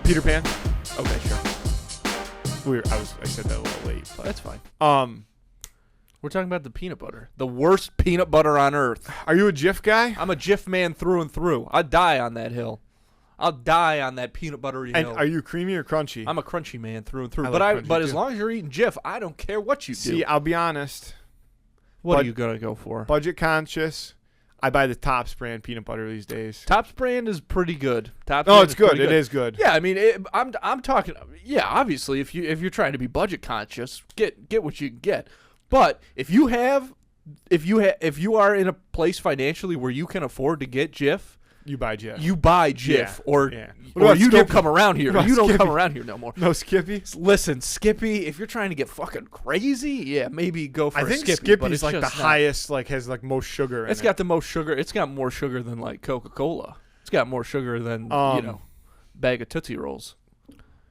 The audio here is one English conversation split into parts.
Peter Pan. Okay, sure. I said that a little late. But that's fine. We're talking about the peanut butter. The worst peanut butter on earth. Are you a Jif guy? I'm a Jif man through and through. I'd die on that hill. I'll die on that peanut buttery hill. And are you creamy or crunchy? I'm a crunchy man through and through. But But as long as you're eating Jif, I don't care what you do. See, I'll be honest. What are you going to go for? Budget conscious. I buy the Topps brand peanut butter these days. Topps brand is pretty good. It's good. It is good. Yeah, I mean, I'm talking. Yeah, obviously, if you're trying to be budget conscious, get what you can get. But if you are in a place financially where you can afford to get Jif, you buy Jif. You buy Jif, or you don't come around here. You don't come around here no more. No Skippy. Listen, Skippy. If you're trying to get fucking crazy, yeah, maybe go for. I think Skippy, Skippy's like the highest, like has like most sugar. It's got the most sugar. It's got more sugar than like Coca-Cola. It's got more sugar than bag of Tootsie Rolls.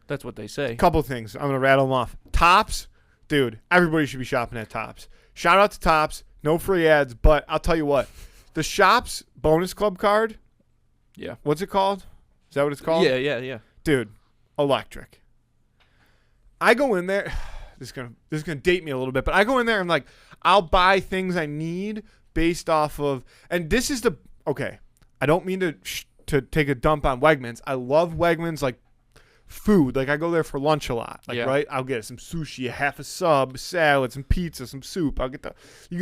That's what they say. Couple things. I'm gonna rattle them off. Topps, dude. Everybody should be shopping at Topps. Shout out to Topps. No free ads, but I'll tell you what. The Shops Bonus Club card. Yeah. What's it called? Is that what it's called? Yeah. Dude, electric. I go in there. This is gonna date me a little bit, but I go in there and like I'll buy things I need based off of. And this is okay. I don't mean to take a dump on Wegmans. I love Wegmans like food. Like I go there for lunch a lot. Like right, I'll get some sushi, a half a sub, salad, some pizza, some soup. You get a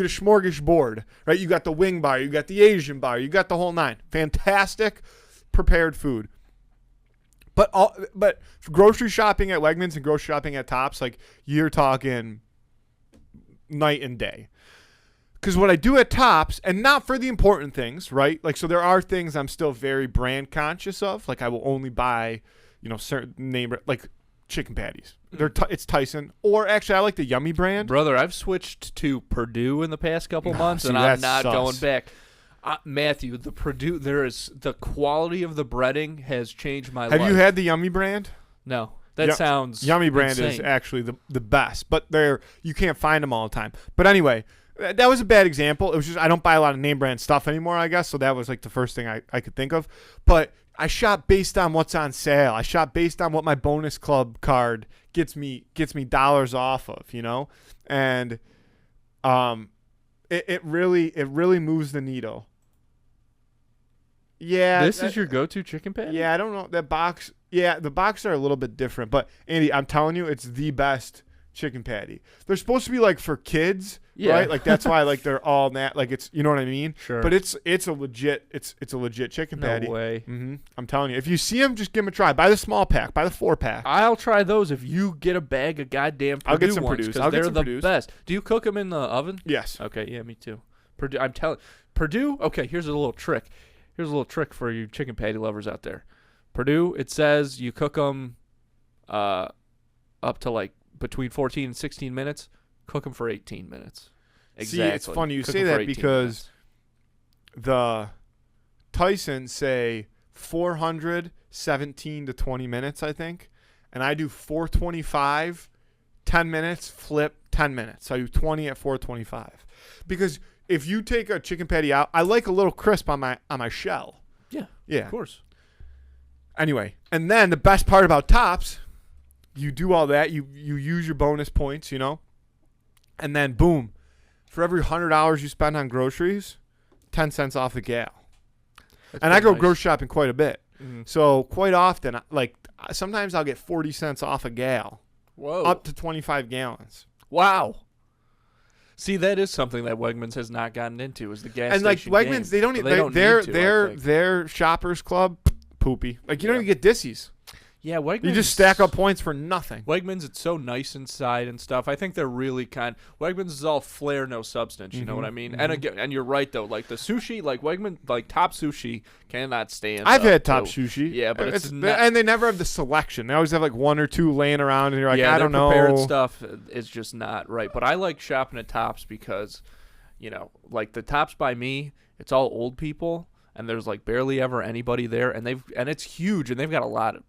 smorgasbord. Right, you got the wing bar, you got the Asian bar, you got the whole nine. Fantastic prepared food. But grocery shopping at Wegmans and grocery shopping at Topps, like you're talking night and day. Because what I do at Topps, and not for the important things, right? Like so, there are things I'm still very brand conscious of. Like I will only buy, certain name like chicken patties. It's Tyson, or actually I like the Yummy brand. Brother, I've switched to Purdue in the past couple months, and I'm not going back. Matthew, the Purdue, the quality of the breading has changed my life. Have you had the Yummy brand? No. That sounds Yummy brand insane. Is actually the best, but you can't find them all the time. But anyway, that was a bad example. It was just I don't buy a lot of name brand stuff anymore, I guess, so that was like the first thing I could think of. But I shop based on what's on sale. I shop based on what my bonus club card gets me dollars off of, and it really moves the needle. Yeah, this is your go-to chicken patty? Yeah, I don't know that box. Yeah, the boxes are a little bit different, but Andy, I'm telling you, it's the best chicken patty. They're supposed to be like for kids, right? Like that's why like they're all like it's what I mean. Sure. But it's a legit chicken patty. No way. Mm-hmm. I'm telling you, if you see them, just give them a try. Buy the small pack. Buy the 4-pack. I'll try those if you get a bag of goddamn Purdue I'll get some ones, Purdue's. they're the best. Do you cook them in the oven? Yes. Okay. Yeah, me too. Purdue. I'm telling Purdue. Okay. Here's a little trick. Here's a little trick for you chicken patty lovers out there. Purdue, it says you cook them up to like between 14 and 16 minutes. Cook them for 18 minutes. Exactly. See, it's funny you cook say that because minutes. The Tyson say 417 to 20 minutes, I think. And I do 425, 10 minutes, flip 10 minutes. So I do 20 at 425. Because if you take a chicken patty out, I like a little crisp on my shell. Yeah. Of course. Anyway, and then the best part about Topps, you do all that, you use your bonus points, and then boom, for every $100 you spend on groceries, 10 cents off the gal. And I go grocery shopping quite a bit. Mm-hmm. So quite often, like sometimes I'll get 40 cents off a gal. Whoa. Up to 25 gallons. Wow. See, that is something that Wegmans has not gotten into is the gas and station like Wegmans, game. they don't their shoppers club poopy. Like you don't even get dissies. Yeah, Wegmans. You just stack up points for nothing. Wegmans, it's so nice inside and stuff. I think they're really kind. Wegmans is all flair, no substance. You know what I mean? Mm-hmm. And again, and you're right though. Like the sushi, like Wegmans, like Top Sushi cannot stand. I've had Top Sushi. Yeah, but it's not, and they never have the selection. They always have like one or two laying around, and you're like, I don't know. Prepared stuff is just not right. But I like shopping at Tops because, like the Tops by me, it's all old people, and there's like barely ever anybody there, and it's huge, and they've got a lot of.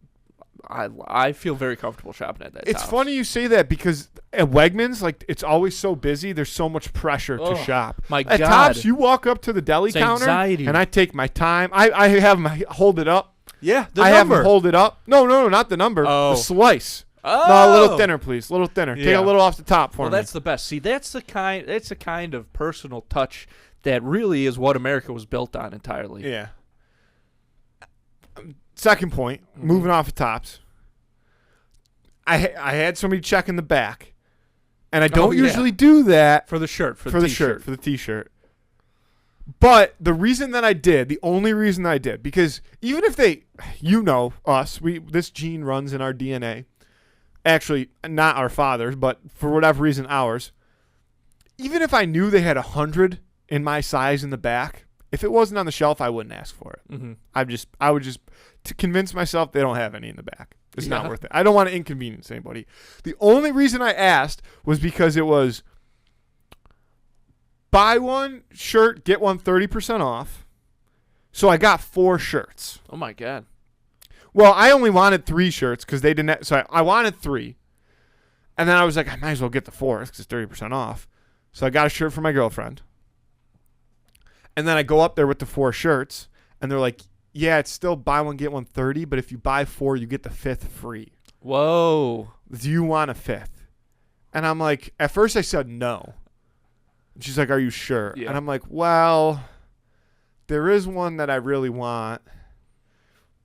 I feel very comfortable shopping at that. It's Tops. funny you say that because at Wegmans, like it's always so busy. There's so much pressure to shop. My at God. Tops, you walk up to the deli it's counter, anxiety. and I take my time. I have my hold it up. Yeah, the I have number. him hold it up. No, not the number. Oh. The slice. Oh. No, a little thinner, please. A little thinner. Take Yeah. a little off the top for Well, me. that's the best. See, that's the kind of personal touch that really is what America was built on entirely. Yeah. Second point, moving off the tops. I had somebody check in the back, and I don't yeah. usually do that For the shirt, for the shirt, for the T-shirt. But the reason that I did, the only reason I did, because even if they, us, this gene runs in our DNA. Actually, not our fathers, but for whatever reason, ours. Even if I knew they had 100 in my size in the back, if it wasn't on the shelf, I wouldn't ask for it. Mm-hmm. I would just to convince myself they don't have any in the back. It's not Yeah. worth it. I don't want to inconvenience anybody. The only reason I asked was because it was buy one shirt, get one 30% off. So I got 4 shirts. Oh my God. Well, I only wanted 3 shirts because they didn't. So I wanted 3. And then I was like, I might as well get the 4th because it's 30% off. So I got a shirt for my girlfriend. And then I go up there with the 4 shirts. And they're like, yeah, it's still buy one, get one 30. But if you buy 4, you get the 5th free. Whoa. Do you want a 5th? And I'm like, at first I said no. And she's like, are you sure? Yeah. And I'm like, well, there is one that I really want.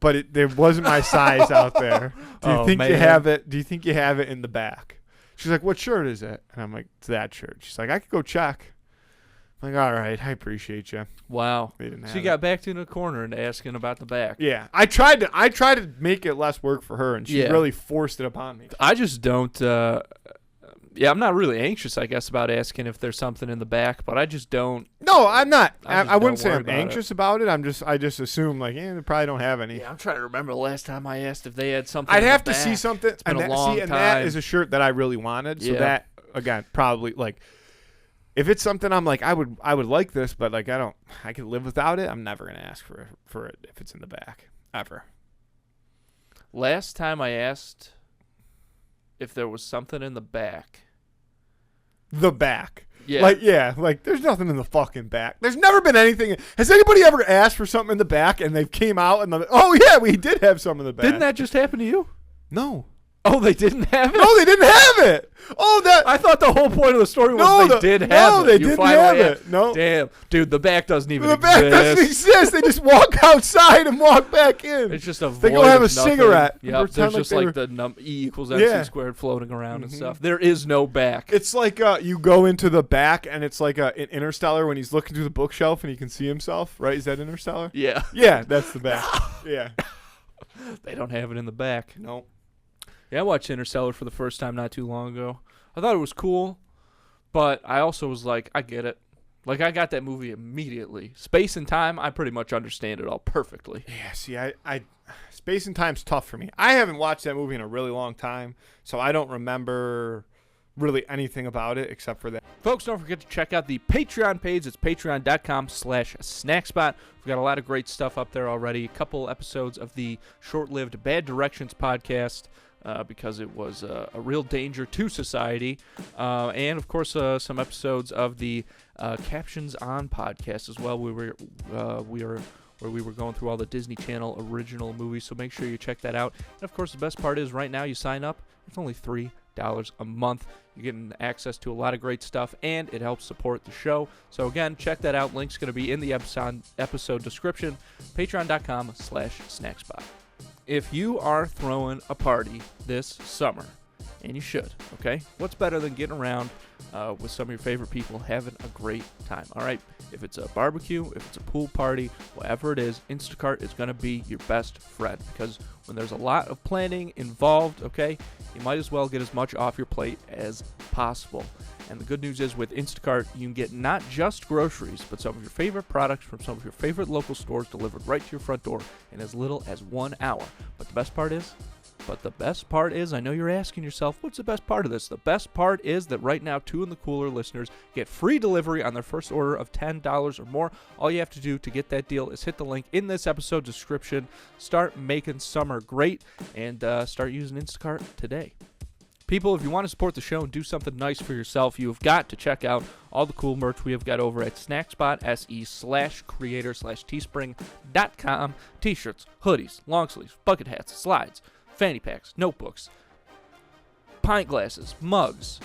But there wasn't my size out there. Do you think you have it? Do you think you have it in the back? She's like, what shirt is it? And I'm like, it's that shirt. She's like, I could go check. I'm like, all right, I appreciate you. Wow. They didn't So have you got backed in a corner and asking about the back. Yeah, I tried to make it less work for her, and she Yeah. really forced it upon me. I just don't. I'm not really anxious, I guess, about asking if there's something in the back, but I just don't. No, I'm not. I just I wouldn't don't say worry I'm about anxious about it. I just assume like, they probably don't have any. Yeah, I'm trying to remember the last time I asked if they had something. I'd in have the to see back. something, It's been and a that, long and that time. is a shirt that I really wanted. So Yeah. that again, probably like, if it's something I'm like, I would like this, but like I could live without it. I'm never gonna ask for it if it's in the back ever. Last time I asked if there was something in the back. The back. Yeah. Like there's nothing in the fucking back. There's never been anything. Has anybody ever asked for something in the back and they came out and oh yeah, we did have some in the back. Didn't that just happen to you? No. Oh, they didn't have it? No, they didn't have it. Oh, that. I thought the whole point of the story was No, they did have it. no, they You didn't finally have had- it. No. Damn. Dude, the back doesn't even The back doesn't exist. exist. They just walk outside and walk back in. It's just a They void go have of a nothing. cigarette and Yep, pretend there's like just they like were- the E equals MC Yeah. squared floating around and Mhm. stuff. There is no back. It's like you go into the back and it's like in Interstellar when he's looking through the bookshelf and he can see himself. Right? Is that Interstellar? Yeah. Yeah, that's the back. Yeah. They don't have it in the back. No. Yeah, I watched Interstellar for the first time not too long ago. I thought it was cool, but I also was like, I get it. Like, I got that movie immediately. Space and time, I pretty much understand it all perfectly. Yeah. See, I Space and Time's tough for me. I haven't watched that movie in a really long time, so I don't remember really anything about it except for that. Folks, don't forget to check out the Patreon page. It's patreon.com/snackspot. We've got a lot of great stuff up there already. A couple episodes of the short-lived Bad Directions podcast, because it was a real danger to society. And, of course, some episodes of the Captions On podcast as well. Where we were going through all the Disney Channel original movies, so make sure you check that out. And, of course, the best part is right now you sign up. It's only $3 a month. You're getting access to a lot of great stuff, and it helps support the show. So, again, check that out. Link's going to be in the episode description, patreon.com/snackspot. If you are throwing a party this summer, and you should, okay? What's better than getting around with some of your favorite people having a great time, all right? If it's a barbecue, if it's a pool party, whatever it is, Instacart is going to be your best friend, because when there's a lot of planning involved, okay, you might as well get as much off your plate as possible. And the good news is with Instacart, you can get not just groceries, but some of your favorite products from some of your favorite local stores delivered right to your front door in as little as 1 hour. But the best part is, I know you're asking yourself, what's the best part of this? The best part is that right now, Two in the Cooler listeners get free delivery on their first order of $10 or more. All you have to do to get that deal is hit the link in this episode description. Start making summer great and start using Instacart today. People, if you want to support the show and do something nice for yourself, you've got to check out all the cool merch we have got over at snackspot.se/creator/teespring.com. T-shirts, hoodies, long sleeves, bucket hats, slides, fanny packs, notebooks, pint glasses, mugs,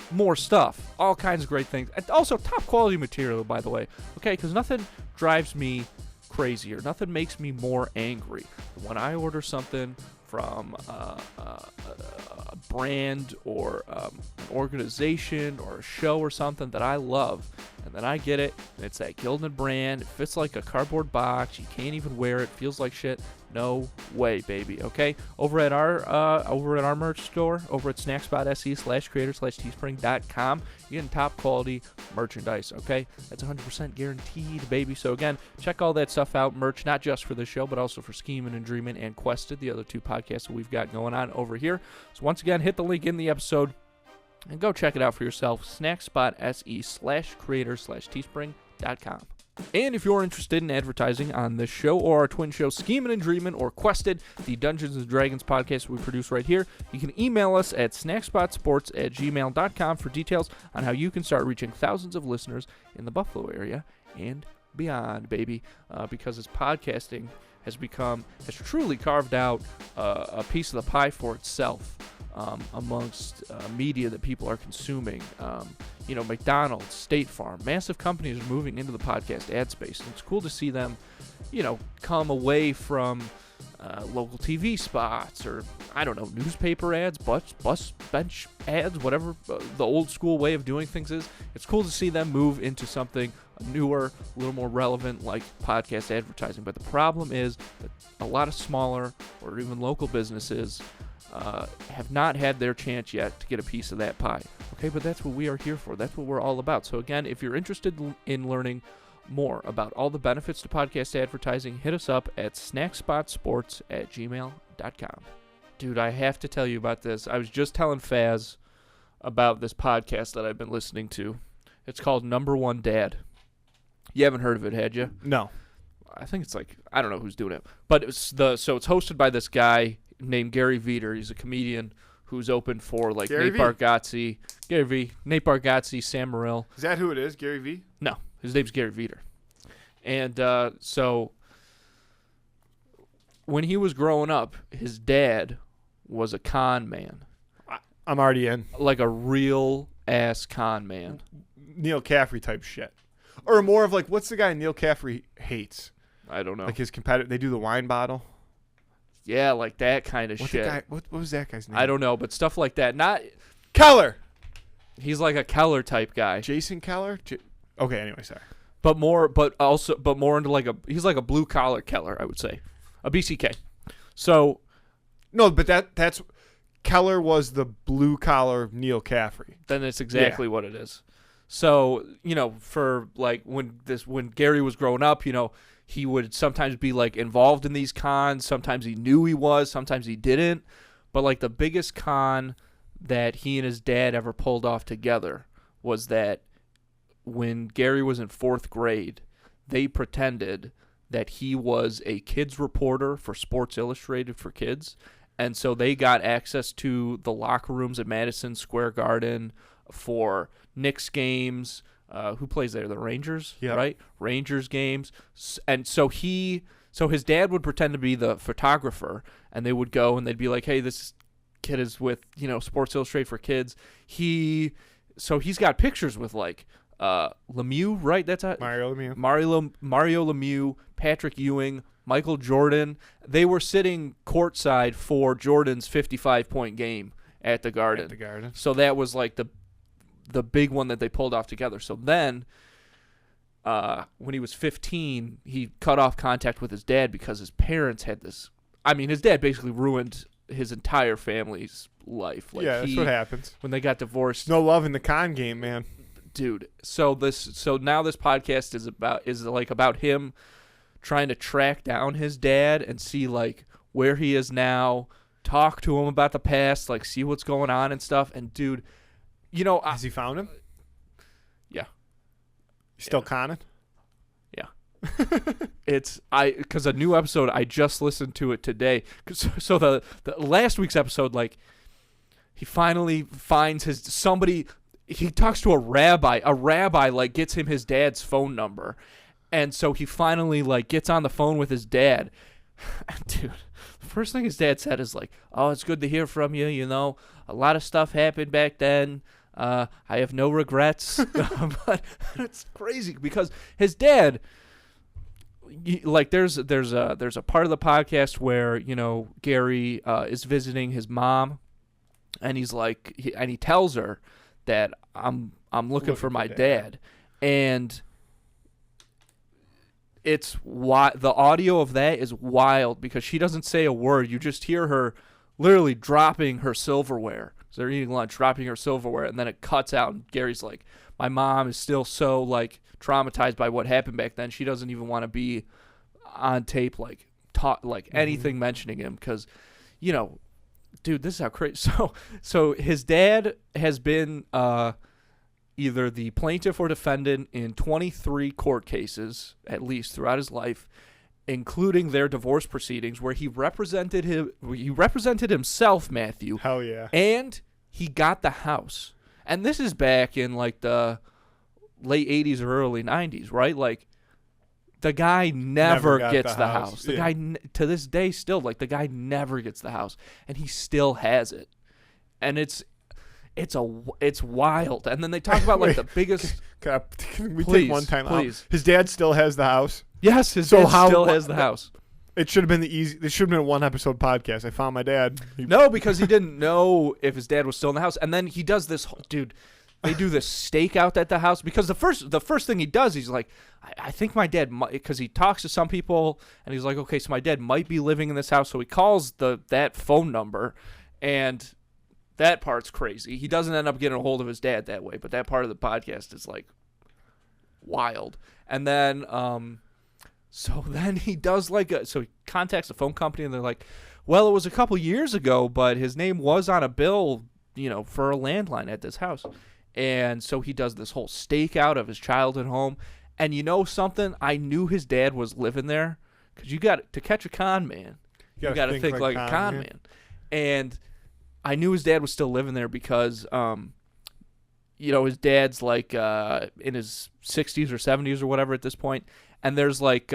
more stuff, all kinds of great things. And also top quality material, by the way, okay, because nothing drives me crazier, nothing makes me more angry when I order something from a brand or an organization or a show or something that I love, and then I get it, and it's that Gildan brand, it fits like a cardboard box, you can't even wear it, feels like shit. No way, baby. Okay, over at our merch store, over at snackspot.se/creator/teespring.com, you're getting top quality merchandise. Okay, that's 100% guaranteed, baby. So again, check all that stuff out. Merch not just for this show, but also for Scheming and Dreaming and Quested, the other two podcasts that we've got going on over here. So once again, hit the link in the episode and go check it out for yourself. snackspot.se/creator/teespring.com. And if you're interested in advertising on this show or our twin show, Scheming and Dreamin' or Quested, the Dungeons & Dragons podcast we produce right here, you can email us at snackspotsports@gmail.com for details on how you can start reaching thousands of listeners in the Buffalo area and beyond, baby, because as podcasting has truly carved out a piece of the pie for itself amongst media that people are consuming. McDonald's, State Farm, massive companies are moving into the podcast ad space. And it's cool to see them, come away from local TV spots or, newspaper ads, bus bench ads, whatever the old school way of doing things is. It's cool to see them move into something newer, a little more relevant like podcast advertising. But the problem is that a lot of smaller or even local businesses have not had their chance yet to get a piece of that pie. Okay, but that's what we are here for. That's what we're all about. So again, if you're interested in learning more about all the benefits to podcast advertising, hit us up at snackspotsports@gmail.com. Dude, I have to tell you about this. I was just telling Faz about this podcast that I've been listening to. It's called Number One Dad. You haven't heard of it, had you? No. I think it's I don't know who's doing it. But it's hosted by this guy named Gary Veter. He's a comedian who's open for Gary Nate Bargatze, Nate Bargatze, Sam Morril. Is that who it is, Gary V? No, his name's Gary Veter. And so when he was growing up, his dad was a con man. I'm already in. Like a real ass con man. Neil Caffrey type shit. Or more of what's the guy Neil Caffrey hates? I don't know. Like his competitor, they do the wine bottle. Yeah, like that kind of shit. What was that guy's name? I don't know, but stuff like that. Not Keller. He's like a Keller type guy. Jason Keller? Okay, anyway, sorry. But more into he's like a blue collar Keller, I would say. A BCK. So no, but that's Keller was the blue collar Neil Caffrey. Then it's exactly what it is. So, for when Gary was growing up, he would sometimes be involved in these cons. Sometimes he knew he was, sometimes he didn't. But the biggest con that he and his dad ever pulled off together was that when Gary was in 4th grade, they pretended that he was a kids reporter for Sports Illustrated for kids. And so they got access to the locker rooms at Madison Square Garden for Knicks games. Who plays there? The Rangers, right? Rangers games. And so his dad would pretend to be the photographer, and they would go and they'd be like, "Hey, this kid is with Sports Illustrated for kids." He's got pictures with Lemieux, right? That's Mario Lemieux. Mario Lemieux, Patrick Ewing, Michael Jordan. They were sitting courtside for Jordan's 55-point game at the Garden. So that was the big one that they pulled off together. So then, when he was 15, he cut off contact with his dad because his parents had this. I mean, his dad basically ruined his entire family's life. That's what happens when they got divorced. No love in the con game, man. Dude. So now this podcast is about him trying to track down his dad and see where he is now, talk to him about the past, see what's going on and stuff. And dude, has he found him? Yeah. He's still conning? Yeah. Because a new episode, I just listened to it today. So the last week's episode, he finally finds somebody. He talks to a rabbi. A rabbi like gets him his dad's phone number, and so he finally like gets on the phone with his dad. Dude, the first thing his dad said is like, "Oh, it's good to hear from you. You know, a lot of stuff happened back then. I have no regrets." But it's crazy because his dad, like, there's a part of the podcast where, you know, Gary is visiting his mom, and he's like, he tells her that I'm looking for my dad, and it's the audio of that is wild because she doesn't say a word. You just hear her literally dropping her silverware. So they're eating lunch, dropping her silverware, and then it cuts out, and Gary's like, my mom is still so, like, traumatized by what happened back then. She doesn't even want to be on tape, like, anything mentioning him because, you know, dude, this is how crazy. So his dad has been either the plaintiff or defendant in 23 court cases, at least throughout his life, including their divorce proceedings, where he represented himself, Matthew. Hell yeah. And he got the house. And this is back in like the late 80s or early 90s, right? Like, the guy never gets the house. The guy, to this day, still, like, the guy never gets the house, and he still has it. And it's wild. And then they talk about like the biggest. Can we Please, take one time please. out? His dad still has the house. Yes, his dad still has the house. It should have been It should have been a 1-episode podcast. I found my dad. No, because he didn't know if his dad was still in the house. And then he does this, dude. They do this stakeout at the house because the first thing he does, he's like, I think my dad might, because he talks to some people and he's like, okay, so my dad might be living in this house. So he calls that phone number, and that part's crazy. He doesn't end up getting a hold of his dad that way, but that part of the podcast is like wild. And then, so then he does so he contacts the phone company, and they're like, well, it was a couple years ago, but his name was on a bill, you know, for a landline at this house. And so he does this whole stakeout of his childhood home. And you know something? I knew his dad was living there because to catch a con man, you got to think like a con man. And I knew his dad was still living there because, you know, his dad's like in his 60s or 70s or whatever at this point. And there's like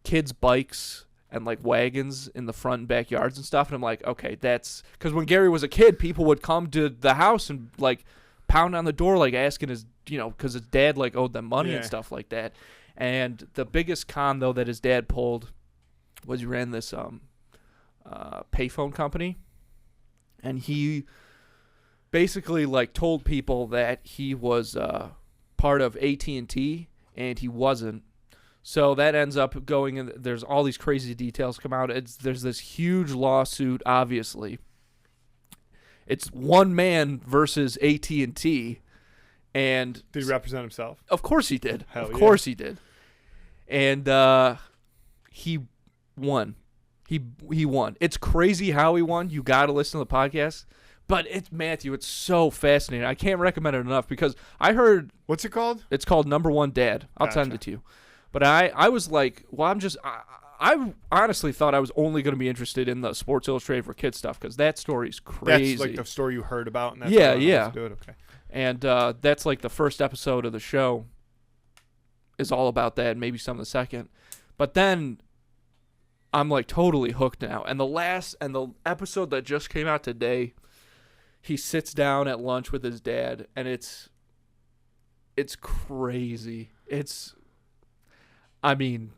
kids' bikes and like wagons in the front and backyards and stuff. And I'm like, okay, that's because when Gary was a kid, people would come to the house and like pound on the door, like asking his, you know, because his dad like owed them money and stuff like that. And the biggest con though that his dad pulled was he ran this payphone company, and he basically like told people that he was part of AT&T, and he wasn't. So that ends up going in. There's all these crazy details come out. There's this huge lawsuit. Obviously, it's one man versus AT&T, and did he represent himself? Of course he did. Hell of yeah. course he did. And he won. He won. It's crazy how he won. You got to listen to the podcast. But it's Matthew. It's so fascinating. I can't recommend it enough because I heard. What's it called? It's called Number One Dad. I'll send it to you. But I was like, well, I honestly thought I was only going to be interested in the Sports Illustrated for Kids stuff because that story's crazy. That's like the story you heard about. And that's yeah. Do it. Okay. And that's like the first episode of the show is all about that, and maybe some of the second. But then I'm like totally hooked now. And the episode that just came out today, he sits down at lunch with his dad, and it's crazy. I mean,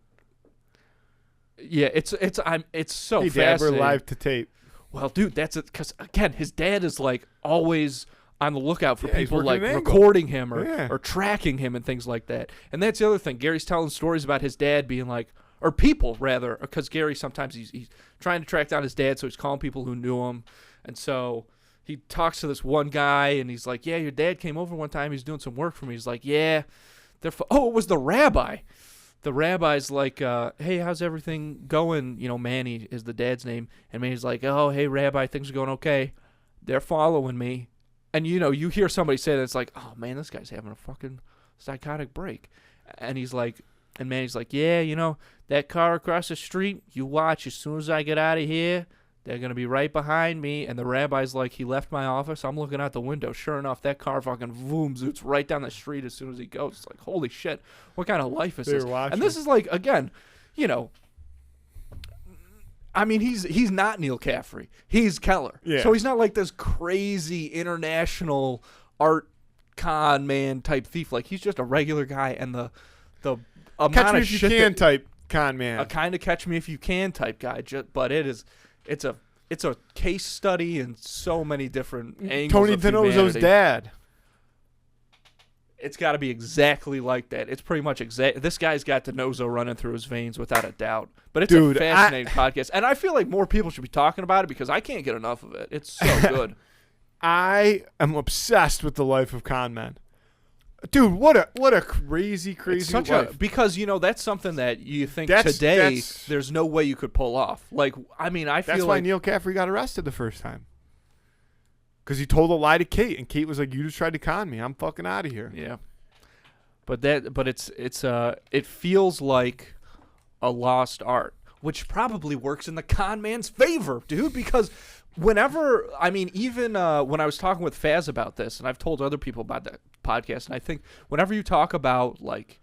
yeah, it's so hey, fascinating. Dad, we're live to tape. Well, dude, that's it. Because again, his dad is like always on the lookout for people like recording him or tracking him and things like that. And that's the other thing. Gary's telling stories about his dad being like, or people rather, because Gary sometimes he's trying to track down his dad, so he's calling people who knew him, and so he talks to this one guy, and he's like, yeah, your dad came over one time. He's doing some work for me. He's like, yeah. Oh, it was the rabbi. The rabbi's like, hey, how's everything going? You know, Manny is the dad's name. And Manny's like, oh, hey, Rabbi, things are going okay. They're following me. And, you know, you hear somebody say that, it's like, oh, man, this guy's having a fucking psychotic break. And he's like, and Manny's like, yeah, you know, that car across the street, you watch, as soon as I get out of here, They're going to be right behind me. And the rabbi's like, he left my office. I'm looking out the window. Sure enough, that car fucking zoots right down the street as soon as he goes. It's like, holy shit. What kind of life is They were this? watching. And this is like, again, you know, I mean, he's not Neil Caffrey. He's Keller. Yeah. So he's not like this crazy international art con man type thief. Like, he's just a regular guy. And the amount Catch me of if you shit can that, type con man. a kind of catch me if you can type guy. But it's a case study in so many different angles. Tony of DiNozzo's humanity. dad. It's got to be exactly like that. It's pretty much exact. This guy's got DiNozzo running through his veins without a doubt. But it's Dude, a fascinating podcast, and I feel like more people should be talking about it because I can't get enough of it. It's so good. I am obsessed with the life of con men. Dude, what a crazy It's such life. because that's something that you think That's- today that's- there's no way you could pull off. Like, I mean, I feel That's why like Neil Caffrey got arrested the first time. Because he told a lie to Kate, and Kate was like, "You just tried to con me. I'm fucking out of here." yeah. But it feels like a lost art, which probably works in the con man's favor, dude, because whenever, I mean, even when I was talking with Faz about this, and I've told other people about that podcast, and I think whenever you talk about like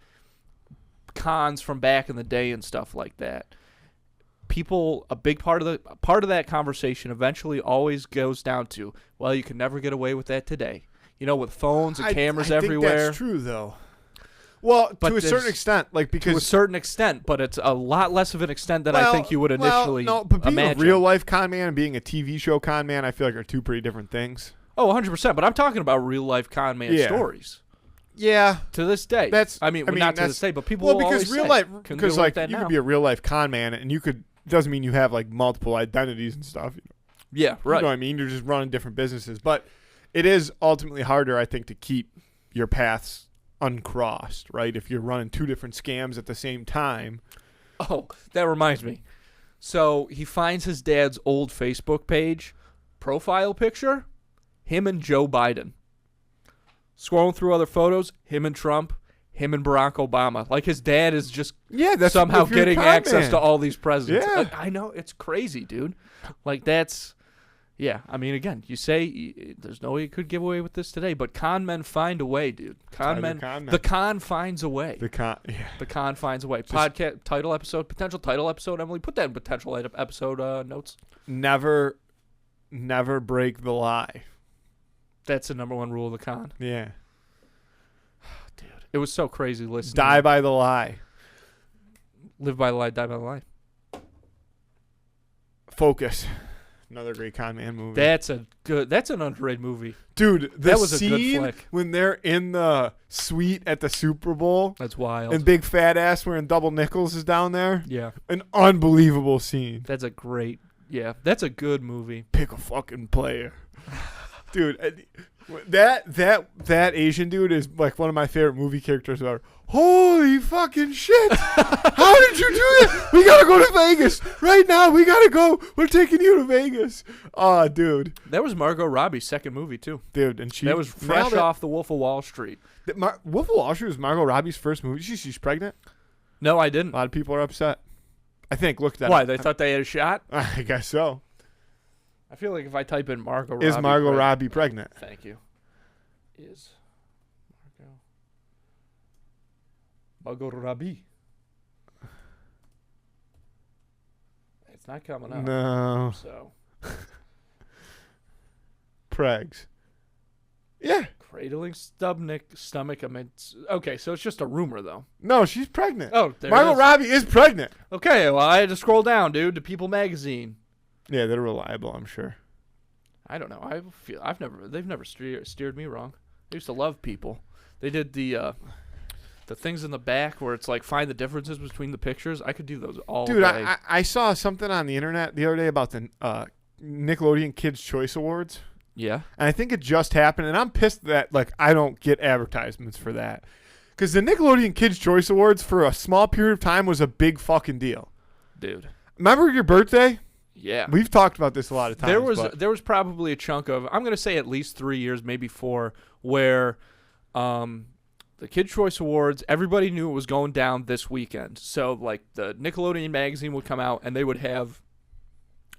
cons from back in the day and stuff like that, people, a big part of that conversation eventually always goes down to, well, you can never get away with that today. You know, with phones and cameras I everywhere. think that's true, though. Well, But to a certain there's- extent, like because To a certain extent, but it's a lot less of an extent than I think you would initially no, but being imagine. a real life con man and being a TV show con man, I feel like are two pretty different things. Oh, 100%. But I'm talking about real life con man Yeah. stories Yeah, to this day. That's- I mean, I mean, not to that's- this day, but people well, will because always real say, life, "Couldn't because get away like with that you now." could be a real life con man, and you could doesn't mean you have like multiple identities and stuff. Yeah, right. You know what I mean? You're just running different businesses, but it is ultimately harder, I think, to keep your paths uncrossed, right? If you're running two different scams at the same time. Oh, that reminds me. So he finds his dad's old Facebook page, profile picture, him and Joe Biden. Scrolling through other photos, him and Trump, him and Barack Obama. Like his dad is just Yeah, somehow if you're a getting con access man. to all these presidents. Yeah. Like, I know, it's crazy, dude. Like that's, yeah. I mean, again, you say there's no way you could give away with this today, but con men find a way, dude. Tyler Con Man. The con finds a way. The con, yeah. The con finds a way. Podcast title episode, potential title episode. Emily, put that in potential episode notes. Never break the lie. That's the number one rule of the con. Yeah. Dude, it was so crazy listening. Die by the lie. Live by the lie, die by the lie. Focus. Another great con man movie. That's an underrated movie. Dude, the that was a good scene flick. when they're in the suite at the Super Bowl That's wild. and big fat ass wearing double nickels is down there. Yeah. An unbelievable scene. That's a great, that's a good movie. Pick a fucking player. Dude, that Asian dude is like one of my favorite movie characters ever. Holy fucking shit. How did you do that? We gotta go to Vegas right now. We gotta go. We're taking you to Vegas. Oh, dude. That was Margot Robbie's second movie too. Dude, and she That was fresh nailed it. off The Wolf of Wall Street. Wolf of Wall Street was Margot Robbie's first movie. She's pregnant. No, I A didn't. lot of people are upset. I think. Look at that. Why? They thought they had a shot? I guess so. I feel like if I type in Margot Robbie. Is Margot Robbie pregnant? Thank you. Is Margot Robbie. It's not coming up. No. So, Pregs. Yeah. cradling stomach. I mean, okay, so it's just a rumor, though. No, she's pregnant. Oh, there Margot it is. Robbie is pregnant. Okay, well, I had to scroll down, dude, to People Magazine. Yeah, they're reliable, I'm sure. I don't know. They've never steered me wrong. They used to love People. They did the things in the back where it's like find the differences between the pictures. I could do those all Dude, day. I saw something on the internet the other day about the Nickelodeon Kids' Choice Awards. Yeah. And I think it just happened, and I'm pissed that like I don't get advertisements for that. Because the Nickelodeon Kids' Choice Awards for a small period of time was a big fucking deal. Dude. Remember your birthday? Yeah. We've talked about this a lot of times. There was probably a chunk of, I'm going to say at least 3 years, maybe 4, where the Kid Choice Awards, everybody knew it was going down this weekend. So like the Nickelodeon magazine would come out and they would have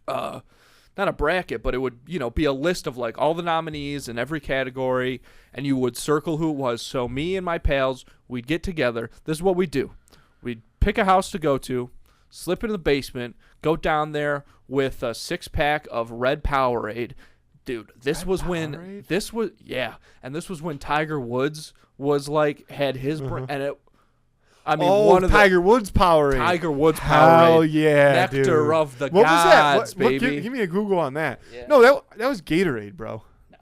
not a bracket, but it would, be a list of like all the nominees in every category, and you would circle who it was. So me and my pals, we'd get together. This is what we'd do. We'd pick a house to go to, slip into the basement, go down there with a 6-pack of Red Powerade. Dude, this Red was Powerade? and this was when Tiger Woods was like, had his, and it, Tiger Woods Powerade. Tiger Woods Hell Powerade. yeah, Nectar dude. of the What was that? gods, baby. Give me a Google on that. Yeah. No, that was Gatorade, bro. No.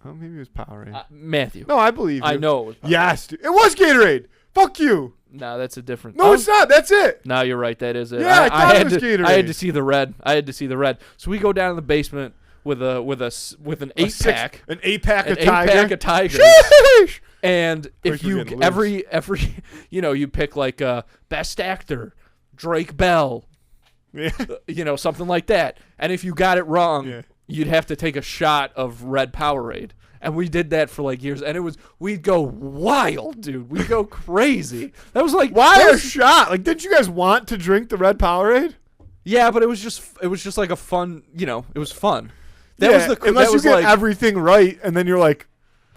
Oh, maybe it was Powerade. Matthew. No, I believe you. I know it was Powerade. Yes, dude. It was Gatorade. Fuck you. No, that's a different. No, it's not. That's it. No, you're right. That is it. Yeah, I thought it had was to, Gatorade. I had to see the red. So we go down in the basement with an 8-pack. An 8-pack of An Tiger. 8-pack of Tigers. Sheesh! And if Like we're you getting every you pick like best actor, Drake Bell, Yeah. something like that. And if you got it wrong, Yeah. you'd have to take a shot of Red Powerade. And we did that for like years, and we'd go wild, dude. We'd go crazy. That was like Why a shot? Like, didn't you guys want to drink the Red Powerade? Yeah, but it was just like a fun, it was fun. That Yeah, was the unless that you was get like, everything right, and then you're like,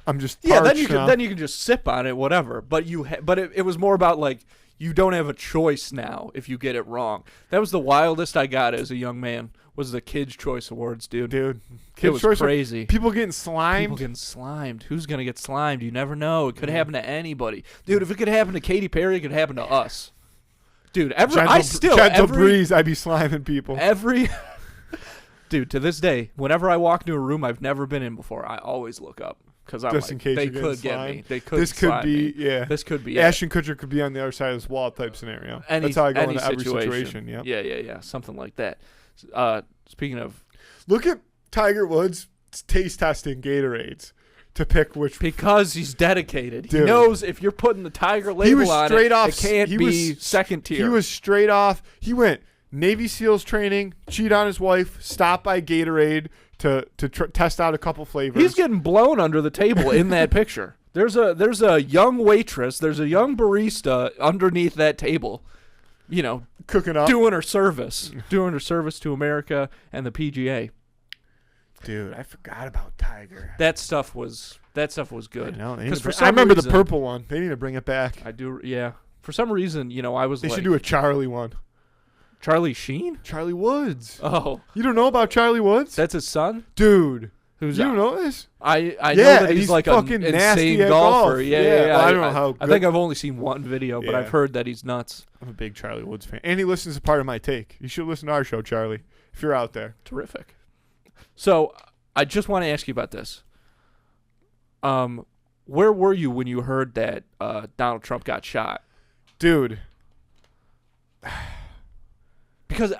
I'm just yeah. Then parched you now. can just sip on it, whatever. But it was more about like you don't have a choice now if you get it wrong. That was the wildest I got as a young man. Was the Kids' Choice Awards, dude. Dude, It was crazy. People getting slimed. People getting slimed. Who's gonna get slimed? You never know. It could happen to anybody, dude. If it could happen to Katy Perry, it could happen to us, dude. Gentle breeze. I'd be sliming people. Dude, to this day, whenever I walk into a room I've never been in before, I always look up because I'm Just like, in case they you're getting could get me. slimed. They could. This could slime be, me. yeah. This could be. Ashton Kutcher could be on the other side of this wall type scenario. That's how I go into every situation. Yep. Yeah, something like that. Speaking of, Look at Tiger Woods taste testing Gatorades to pick which. because he's dedicated, he Dude. knows if you're putting the Tiger He was label on straight it, off. it can't he be was second tier. He was straight off. He went Navy SEALs training, cheat on his wife, stop by Gatorade to test out a couple flavors. He's getting blown under the table in that picture. There's a young waitress, there's a young barista underneath that table, cooking up. doing her service to America and the PGA. Dude, I forgot about Tiger. That stuff was good. I know. Because I remember the purple one. They need to bring it back. I do, yeah. For some reason, I was They like, should do a Charlie one. Charlie Sheen. Charlie Woods. Oh, You don't know about Charlie Woods? that's his son. Dude, Who's you don't know this? I Yeah, know that and he's like an fucking nasty insane at golfer. golf. Yeah. Well, I don't know how I good- think I've only seen one video, but Yeah. I've heard that he's nuts. I'm a big Charlie Woods fan. And he listens to part of my take. You should listen to our show, Charlie, if you're out there. Terrific. So I just want to ask you about this. Where were you when you heard that Donald Trump got shot? Dude. Because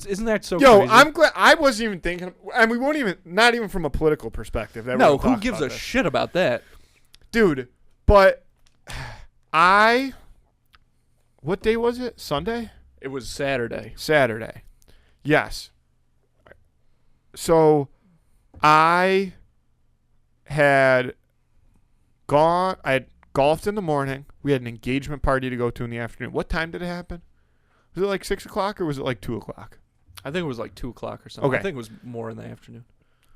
isn't that so Yo, crazy? I'm glad. I wasn't even thinking. And we won't even, not even from a political perspective. That we're No, gonna who talk gives about a this. shit about that? Dude, but what day was it? Sunday? It was Saturday. Saturday. Yes. So I had golfed in the morning. We had an engagement party to go to in the afternoon. What time did it happen? Was it like 6 o'clock or was it like 2 o'clock? I think it was like 2 o'clock or something. Okay. I think it was more in the afternoon.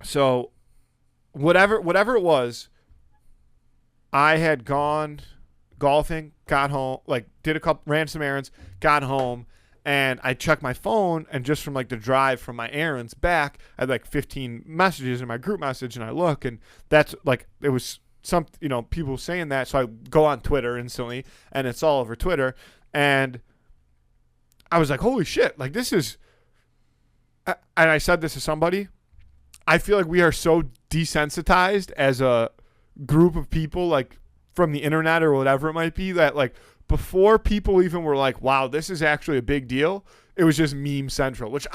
So whatever it was, I had gone golfing, got home, ran some errands, got home, and I checked my phone, and just from like the drive from my errands back, I had like 15 messages in my group message, and I look, and that's like, it was some, people saying that, so I go on Twitter instantly, and it's all over Twitter, and I was like, holy shit, like this is, and I said this to somebody, I feel like we are so desensitized as a group of people, like from the internet or whatever it might be, that like before people even were like, wow, this is actually a big deal, it was just meme central, which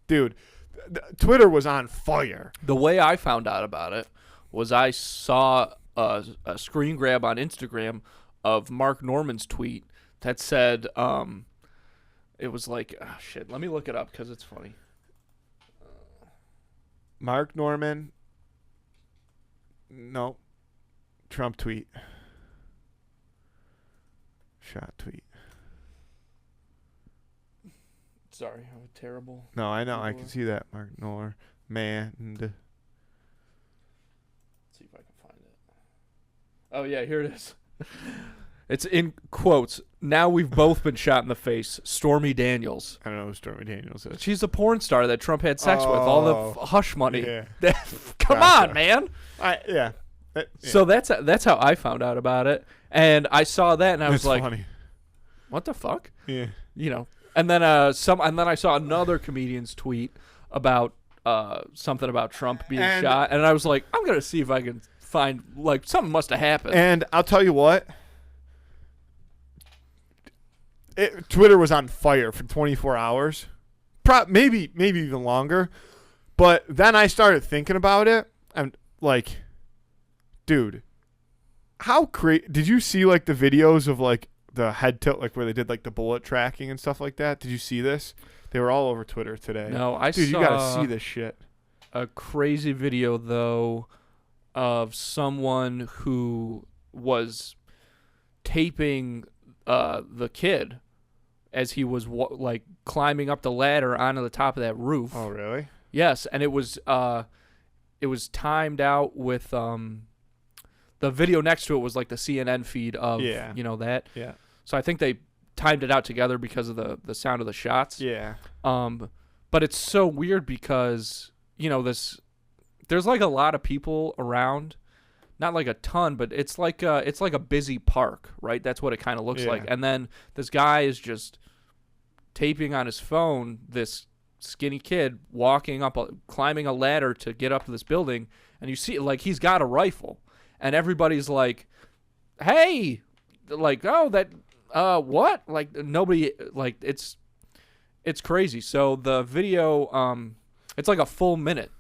Twitter was on fire. The way I found out about it was I saw a screen grab on Instagram of Mark Norman's tweet that said, it was like, oh, shit, let me look it up because it's funny. Mark Norman. No. Trump tweet. Shot tweet. Sorry, I'm a terrible. No, I know. I Googler. can see that. Mark Norman. Let's see if I can find it. Oh yeah, here it is. It's in quotes. Now we've both been shot in the face. Stormy Daniels. I don't know who Stormy Daniels is. She's a porn star that Trump had sex with. All the Oh, hush money. Yeah. Come Gotcha. on, man. Yeah. So that's how I found out about it, and I saw that and I was That's like, funny. "What the fuck?" Yeah. You know. And then I saw another comedian's tweet about something about Trump being And- shot, and I was like, "I'm gonna see if I can find like something must have happened." And I'll tell you what. Twitter was on fire for 24 hours. Maybe even longer. But then I started thinking about it. And like, dude, how crazy. Did you see like the videos of like the head tilt, like where they did like the bullet tracking and stuff like that? Did you see this? They were all over Twitter today. No, I Dude, saw you gotta see this shit. a crazy video though of someone who was taping the kid as he was like climbing up the ladder onto the top of that roof. Oh, really? Yes, and it was timed out with the video next to it was like the CNN feed of Yeah. that. Yeah. So I think they timed it out together because of the sound of the shots. Yeah. But it's so weird because there's like a lot of people around, not like a ton, but it's like a busy park, right? That's what it kind of looks Yeah. like. And then this guy is just taping on his phone this skinny kid climbing a ladder to get up to this building, and you see like he's got a rifle, and everybody's like, "Hey," like, "Oh, that what?" Like nobody, like it's crazy. So the video it's like a full minute,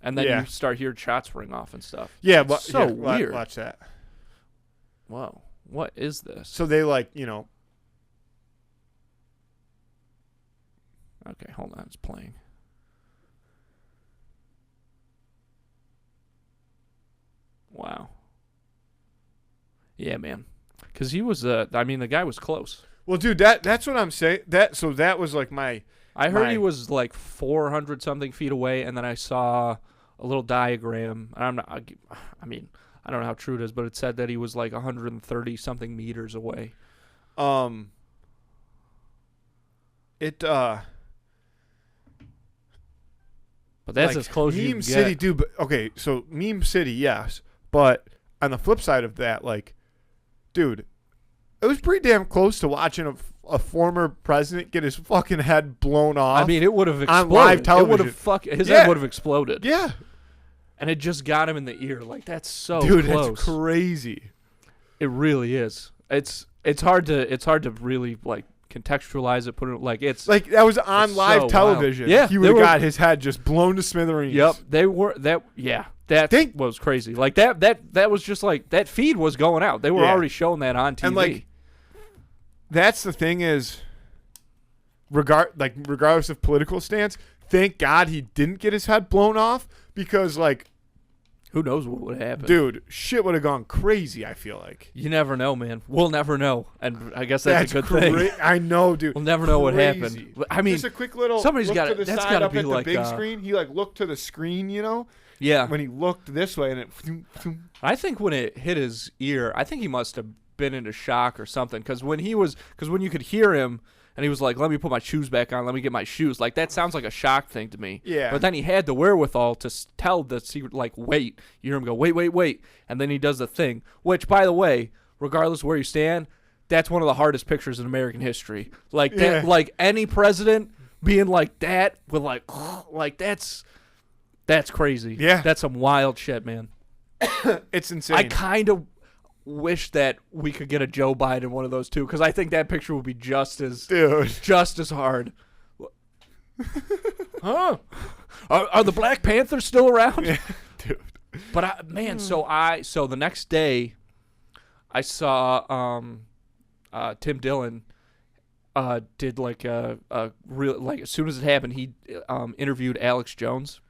and then Yeah. you start hearing shots ring off and stuff. Yeah, It's but so yeah, weird. Watch that. Whoa, what is this? So they Okay, hold on, it's playing. Wow. Yeah, man. Because he was, the guy was close. Well, dude, that's what I'm saying. That was like I heard My- he was like 400 something feet away, and then I saw a little diagram. I don't know how true it is, but it said that he was like 130 something meters away. But that's like, as close as you Meme can City, get. dude. But, okay, so Meme City, yes, but on the flip side of that, like, dude, it was pretty damn close to watching a former president get his fucking head blown off. I mean, it would have exploded. live television. His Yeah. head would have exploded. yeah, And it just got him in the ear. Like, that's so dude, close. it's crazy. It really is. It's hard to really like contextualize it. Put it like it's Like that was on It's live so television. wild. Yeah, he they would have were- got his head just blown to smithereens. Yep, they were that. Yeah, that Think- was crazy. Like that was just like that feed was going out. They were Yeah. already showing that on TV. And like, that's the thing is, regardless of political stance, thank God he didn't get his head blown off because like, who knows what would happen? dude, shit would have gone crazy. I feel like You never know, man. We'll never know, and I guess that's a good thing. I know, dude. We'll never know what Crazy. happened. I mean, just a quick little. somebody's look gotta- to the that's side gotta up be at like, the big screen. He like looked to the screen, yeah. when he looked this way, and it. I think when it hit his ear, I think he must have been into shock or something. Because when you could hear him, and he was like, "Let me put my shoes back on. Let me get my shoes." Like that sounds like a shock thing to me. Yeah. But then he had the wherewithal to tell the secret, like, "Wait." You hear him go, "Wait, wait, wait," and then he does the thing. Which, by the way, regardless of where you stand, that's one of the hardest pictures in American history. Like that, Yeah. like any president being like that with like that's crazy. Yeah. That's some wild shit, man. It's insane. I kind of wish that we could get a Joe Biden one of those too, because I think that picture would be just as dude. hard. Huh? Are the Black Panthers still around? Yeah, dude. But so the next day, I saw Tim Dillon did like a real, like, as soon as it happened, he interviewed Alex Jones,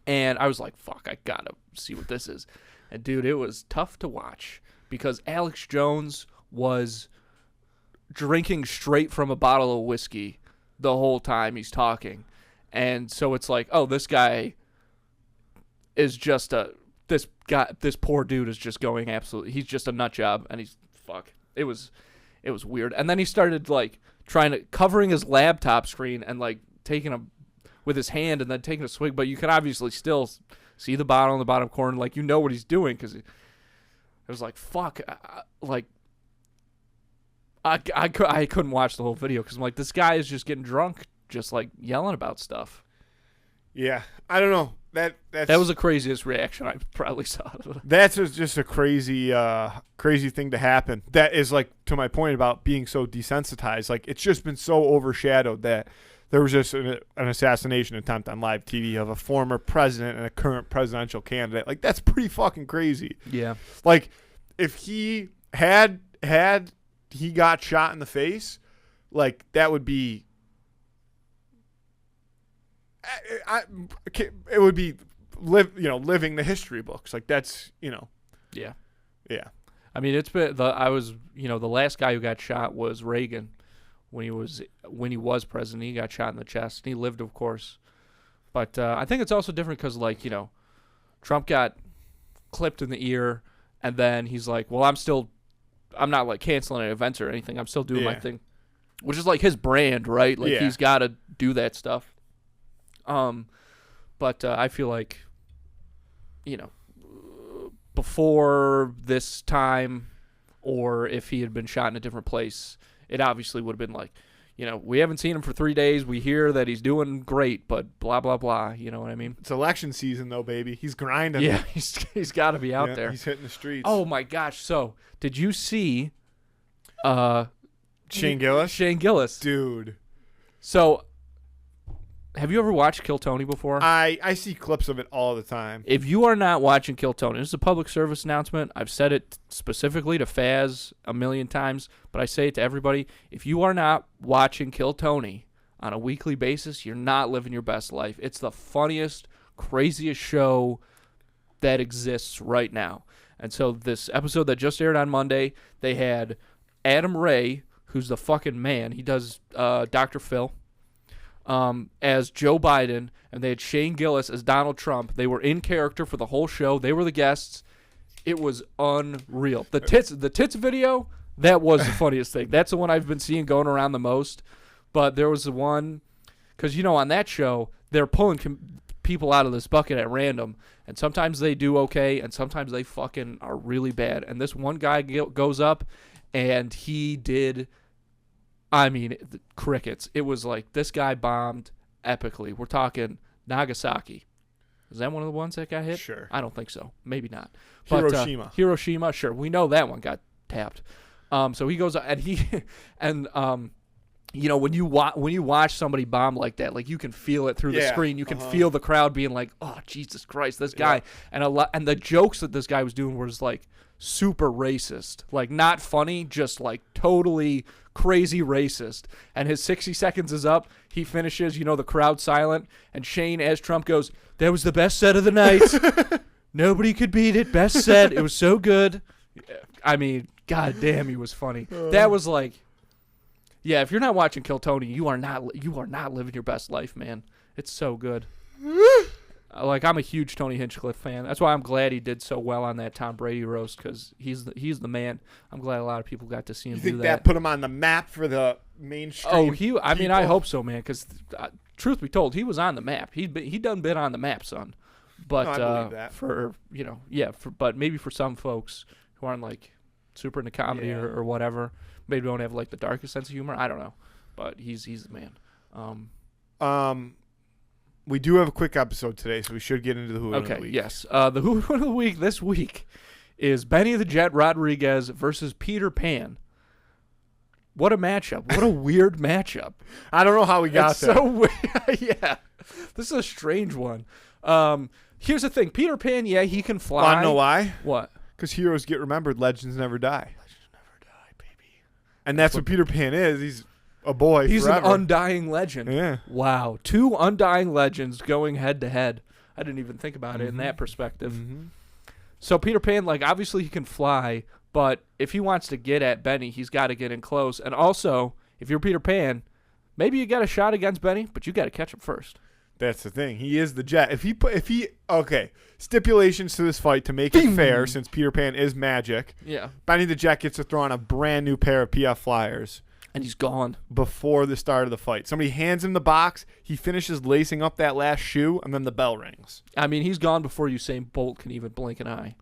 and I was like, fuck, I gotta see what this is. And dude, it was tough to watch because Alex Jones was drinking straight from a bottle of whiskey the whole time he's talking. And so it's like, oh, this guy is just this poor dude is just going absolutely, he's just a nut job, and he's, fuck. It was weird. And then he started, like, covering his laptop screen and, like, with his hand and then taking a swig, but you can obviously still see the bottle in the bottom corner, like, you know what he's doing, because it was like, fuck, I couldn't watch the whole video, because I'm like, this guy is just getting drunk, just, like, yelling about stuff. Yeah, I don't know. That was the craziest reaction I probably saw. That's just a crazy thing to happen. That is, like, to my point about being so desensitized. Like, it's just been so overshadowed that there was just an assassination attempt on live TV of a former president and a current presidential candidate. Like, that's pretty fucking crazy. Yeah. Like, if he had he got shot in the face, like, that would be. It would be living the history books. Like, that's, Yeah. Yeah. I mean, it's been the last guy who got shot was Reagan when he was president. He got shot in the chest. And he lived, of course. But I think it's also different because, like, Trump got clipped in the ear, and then he's like, well, I'm not, like, canceling any events or anything. I'm still doing my thing, which is, like, his brand, right? Like, he's got to do that stuff. But I feel like, before this time, or if he had been shot in a different place, it obviously would have been like, we haven't seen him for 3 days. We hear that he's doing great, but blah, blah, blah. You know what I mean? It's election season, though, baby. He's grinding. Yeah, he's got to be out there. He's hitting the streets. Oh, my gosh. So, did you see Shane Gillis? Shane Gillis. Dude. So, have you ever watched Kill Tony before? I see clips of it all the time. If you are not watching Kill Tony, this is a public service announcement. I've said it specifically to Faz a million times, but I say it to everybody. If you are not watching Kill Tony on a weekly basis, you're not living your best life. It's the funniest, craziest show that exists right now. And so this episode that just aired on Monday, they had Adam Ray, who's the fucking man. He does Dr. Phil. As Joe Biden, and they had Shane Gillis as Donald Trump. They were in character for the whole show. They were the guests. It was unreal. The tits video, that was the funniest thing. That's the one I've been seeing going around the most. But there was the one, because, on that show, they're pulling people out of this bucket at random, and sometimes they do okay, and sometimes they fucking are really bad. And this one guy goes up, and he did... I mean, crickets. It was like this guy bombed epically. We're talking Nagasaki. Is that one of the ones that got hit? Sure. I don't think so. Maybe not. Hiroshima. But, Hiroshima, sure. We know that one got tapped. So he goes and when you watch somebody bomb like that, like, you can feel it through the screen. You can feel the crowd being like, "Oh, Jesus Christ, this guy!" Yeah. And the jokes that this guy was doing was like super racist, like not funny, just like totally crazy racist. And his 60 seconds is up. He finishes, the crowd silent, and Shane, as Trump, goes, "That was the best set of the night. Nobody could beat it. Best set. It was so good." I mean, god damn, he was funny. That was like, yeah, if you're not watching Kill Tony, you are not living your best life, man. It's so good. Like, I'm a huge Tony Hinchcliffe fan. That's why I'm glad he did so well on that Tom Brady roast, because he's the man. I'm glad a lot of people got to see him do that. You think that put him on the map for the mainstream? Oh, I hope so, man, because truth be told, he was on the map. He done been on the map, son. But no, I believe that. but maybe for some folks who aren't, like, super into comedy or whatever, maybe don't have, like, the darkest sense of humor. I don't know. But he's the man. We do have a quick episode today, so we should get into the Who of the Week. Okay, yes. The Who of the Week this week is Benny the Jet Rodriguez versus Peter Pan. What a matchup. What a weird matchup. I don't know how we got there. So weird. Yeah. This is a strange one. Here's the thing. Peter Pan, he can fly. Want to know why? What? Because heroes get remembered, legends never die. Legends never die, baby. And that's what Peter Pan is. He's a boy He's forever. an undying legend. Yeah. Wow. 2 undying legends going head to head. I didn't even think about it in that perspective. Mm-hmm. So Peter Pan, like, obviously he can fly, but if he wants to get at Benny, he's got to get in close. And also, if you're Peter Pan, maybe you got a shot against Benny, but you got to catch him first. That's the thing. He is the Jet. Okay, stipulations to this fight to make it fair, since Peter Pan is magic. Yeah. Benny the Jet gets to throw on a brand new pair of PF Flyers And he's gone. before the start of the fight. Somebody hands him the box. He finishes lacing up that last shoe, and then the bell rings. I mean, he's gone before Usain Bolt can even blink an eye.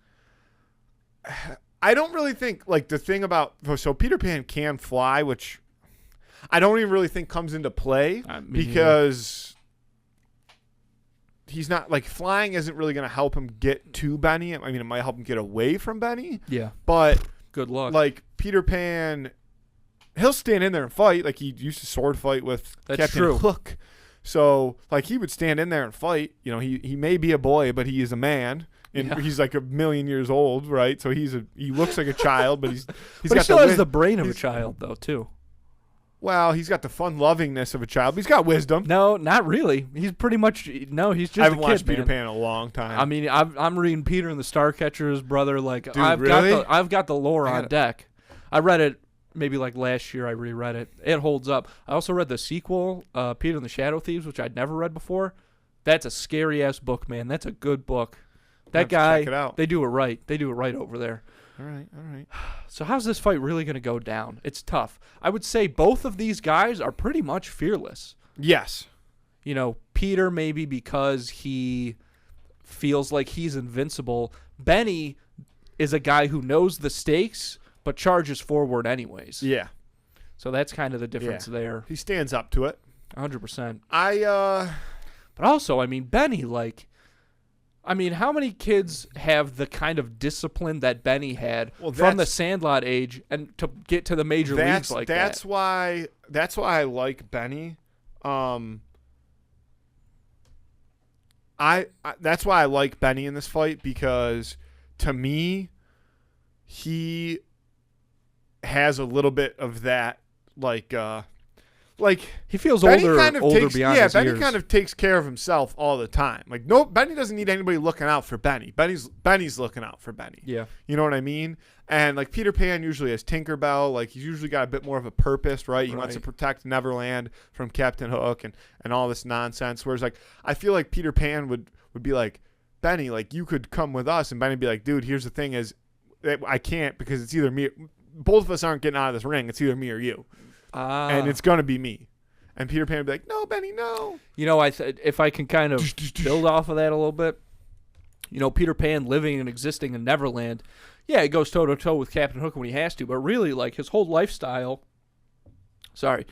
I don't really think, like, the thing about, so Peter Pan can fly, which I don't even really think comes into play because he's not, like, flying isn't really going to help him get to Benny. I mean, it might help him get away from Benny. Yeah. But, Good luck. like, Peter Pan, he'll stand in there and fight. Like, he used to sword fight with That's Captain true. Hook. So, like, he would stand in there and fight. You know, he may be a boy, but he is a man. And Yeah. he's like 1,000,000 years old, right? So he looks like a child, but he's But got he still the has the brain of a he's- child, though, too. Well, he's got the fun-lovingness of a child. But he's got wisdom. No, not really. He's pretty much he's just I haven't a kid, watched Peter man. Pan in a long time. I mean, I'm reading Peter and the Starcatcher's brother. Like, Dude, I've really? got the lore I on gotta- deck. I read it maybe like last year. I reread it. It holds up. I also read the sequel, Peter and the Shadow Thieves, which I'd never read before. That's a scary ass book, man. That's a good book. That have to guy, check it out. they do it right. They do it right over there. all right. So how's this fight really going to go down? It's tough. I would say both of these guys are pretty much fearless. Yes. You know, Peter maybe because he feels like he's invincible. Benny is a guy who knows the stakes but charges forward anyways. Yeah. So that's kind of the difference Yeah. there. He stands up to it. 100%. But But also, I mean, Benny, like, how many kids have the kind of discipline that Benny had Well, from the that's- Sandlot age and to get to the major leagues like that's that? why I like Benny. That's why I like Benny in this fight, because to me he has a little bit of that like He feels Benny older, kind of older takes, beyond yeah, his Benny years. kind of takes care of himself all the time. Like, no, Benny doesn't need anybody looking out for Benny. Benny's looking out for Benny. Yeah. You know what I mean? And like Peter Pan usually has Tinkerbell. Like, he's usually got a bit more of a purpose, right? He wants to Right. protect Neverland from Captain Hook and all this nonsense. Whereas like I feel like Peter Pan would be like, Benny, like, you could come with us, and Benny'd be like, dude, here's the thing is I can't, because it's either me. Both of us aren't getting out of this ring. It's either me or you, and it's gonna be me. And Peter Pan would be like, no, Benny, no. You know, if I can kind of build off of that a little bit, you know, Peter Pan living and existing in Neverland, yeah, he goes toe to toe with Captain Hook when he has to, but really, like, his whole lifestyle. Sorry,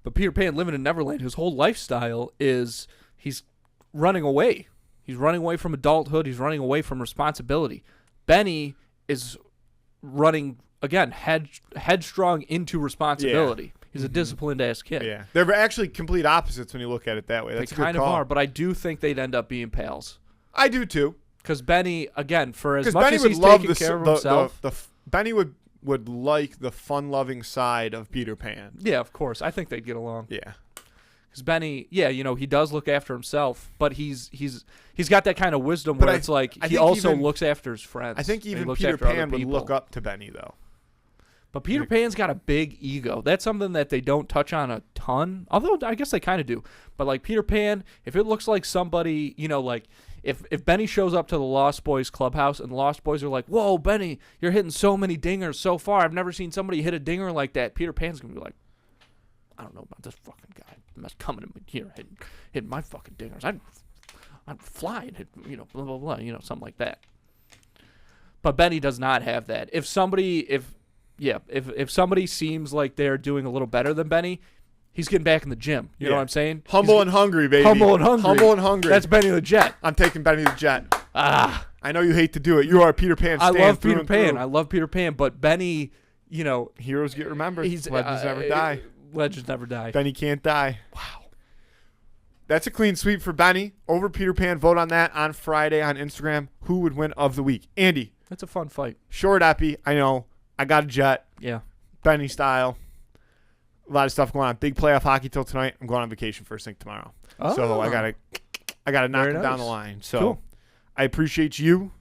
but Peter Pan living in Neverland, his whole lifestyle is he's running away. He's running away from adulthood. He's running away from responsibility. Benny is running again headstrong into responsibility. He's a disciplined ass kid. Yeah, they're actually complete opposites when you look at it that way. That's They a good kind of call. are, but I do think they'd end up being pals. I do too. Because Benny, again, for as Because much Benny as would he's love taking care of the himself, Benny would like the fun-loving side of Peter Pan. yeah, of course, I think they'd get along. Yeah. Because Benny, yeah, you know, he does look after himself, but he's got that kind of wisdom But where I- it's like I he think also even- looks after his friends. I think and he even looks Peter after other Pan would people. look up to Benny, though. But Peter Pan's got a big ego. That's something that they don't touch on a ton. Although I guess they kind of do. But like Peter Pan, if it looks like somebody, you know, like if Benny shows up to the Lost Boys clubhouse and the Lost Boys are like, "Whoa, Benny, you're hitting so many dingers so far. I've never seen somebody hit a dinger like that." Peter Pan's gonna be like, "I don't know about this fucking guy. Must coming in here hitting my fucking dingers. I'm flying, hit, you know, blah blah blah, you know, something like that." But Benny does not have that. If somebody seems like they're doing a little better than Benny, he's getting back in the gym. You know what I'm saying? Humble and hungry, baby. Humble and hungry. Humble and hungry. That's Benny the Jet. I'm taking Benny the Jet. Ah, I know you hate to do it. You are a Peter Pan I stan love through Peter and Pan. through. I love Peter Pan, but Benny, you know, Heroes get remembered. he's Legends never die. Legends never die. Benny can't die. Wow. That's a clean sweep for Benny. Over Peter Pan. Vote on that on Friday on Instagram. Who would win of the week? Andy, That's a fun fight. short epi. I know. I got a Jet. Yeah. Benny style. A lot of stuff going on. Big playoff hockey till tonight. I'm going on vacation first thing tomorrow. So I gotta knock Very him down the nice. line. So Cool. I appreciate you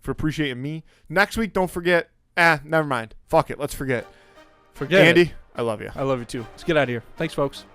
for appreciating me. Next week, don't forget. Never mind. Fuck it. Let's forget. Forget Andy, it. I love you. I love you too. Let's get out of here. Thanks, folks.